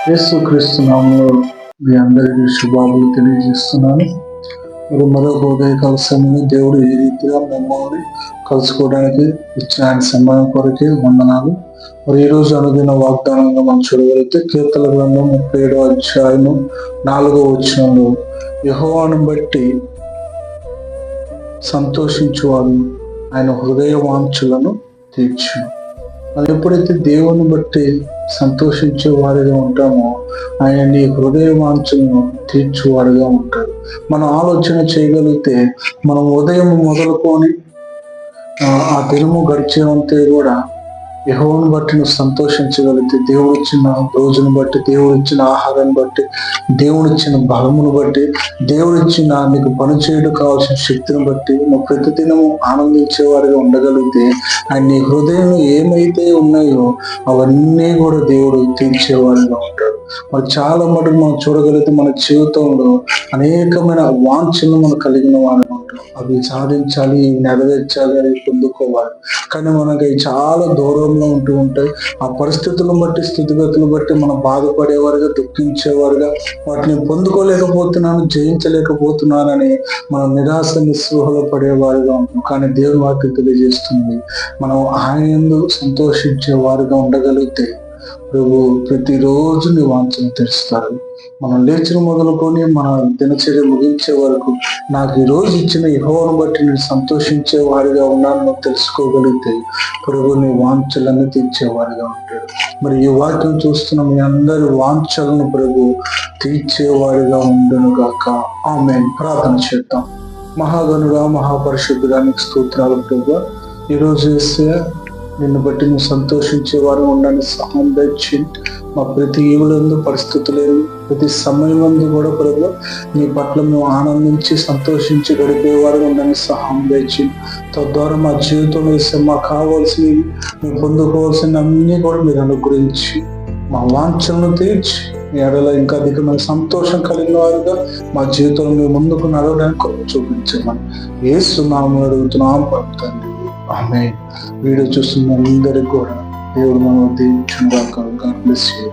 యేసుక్రీస్తు నామములో మీ అందరికీ శుభాలు తెలియజేస్తున్నాను. మరి మరొక ఉదయకాల సమయంలో దేవుడు ఏ రీతిగా మమ్మల్ని కలుసుకోవడానికి ఇచ్చిన ఆయన సమయం కొరకే వందనాలు. మరి ఈ రోజు అనుదిన వాగ్దానంగా మనం చూడగలిగితే కీర్తన గ్రంథం 37వ అధ్యాయము 4వ వచనంలో, యెహోవాను బట్టి సంతోషించువాడు ఆయన హృదయ వాంఛలను తీర్చును. మనం ఎప్పుడైతే దేవుని బట్టి సంతోషించే వారిగా ఉంటామో ఆయన నీ హృదయ వాంఛలను తీర్చువాడిగా ఉంటాడు. మనం ఆలోచన చేయగలిగితే మనం ఉదయం మొదలుకొని ఆ దినము గడిచేవంతే కూడా యెహోవాను బట్టి నువ్వు సంతోషించగలిగితే, దేవుడు ఇచ్చిన రోజును బట్టి, దేవుడు ఇచ్చిన ఆహారాన్ని బట్టి, దేవుడు ఇచ్చిన బలమును బట్టి, దేవుడు ఇచ్చిన నీకు పని చేయడం కావాల్సిన శక్తిని బట్టి నువ్వు ప్రతిదినము ఆనందించేవారిగా ఉండగలిగితే ఆయన నీ హృదయం ఏమైతే ఉన్నాయో అవన్నీ కూడా దేవుడు తీర్చేవారిగా ఉంటాడు. మరి చాలా మటుకు మనం చూడగలిగితే మన జీవితంలో అనేకమైన వాంఛలు మనం కలిగిన వారు ఉంటాం. అవి సాధించాలి, ఇవి నెరవేర్చాలి, అవి పొందుకోవాలి. కానీ మనకి చాలా దూరంలో ఉంటూ ఉంటాయి. ఆ పరిస్థితులను బట్టి, స్థితిగతులను బట్టి మనం బాధపడేవారుగా, దుఃఖించేవారుగా, వాటిని పొందుకోలేకపోతున్నాను, జయించలేకపోతున్నానని మనం నిరాశ నిస్పృహలో పడేవారుగా ఉంటాం. కానీ దేవుని వాక్యం తెలియజేస్తుంది, మనం ఆయన యందు సంతోషించే వారుగా ఉండగలిగితే ప్రభు ప్రతిరోజు నీ వాంఛను తెరుస్తారు. మనం లేచిన మొదలుకొని మన దినచర్య ముగించే వరకు నాకు ఈ రోజు ఇచ్చిన యెహోవాను బట్టి నేను సంతోషించే వారిగా ఉన్నాను తెలుసుకోగలిగితే ప్రభు నీ వాంఛలను తీర్చేవారిగా ఉంటాడు. మరి ఈ వాక్యం చూస్తున్న మీ అందరి వాంఛలను ప్రభు తీర్చేవారిగా ఉండును గాక. ఆమేన్. ప్రార్థన చేద్దాం. మహాగణుడా, మహాపరిశుద్ధుడా, నీకు స్తోత్రాలు ప్రభు. ఈరోజు వేస్తే నిన్ను బట్టి నువ్వు సంతోషించే వారు ఉండని సహాయం దయచి మా ప్రతి ఈవులందు పరిస్థితులేదు, ప్రతి సమయం మందు కూడా ప్రభు నీ పట్ల మేము ఆనందించి సంతోషించి గడిపేవారు ఉండని సహాయం దయచి, తద్వారా మా జీవితం వేస్తే మాకు కావాల్సినవి మేము పొందుకోవాల్సిన అన్ని కూడా మీరు అనుగ్రహించి మా వాంఛలను తీర్చి మీ ఎడల ఇంకా అధికమైన సంతోషం కలిగిన వారుగా మా జీవితంలో మేము ముందుకు నడవడానికి చూపించమని యేసు నామములో అడుగుతున్నాం తండ్రి. ఆమేన్. వీడియో చూస్తున్న అందరికి కూడా దేవుడు మనం దీవించును గాక. God bless you.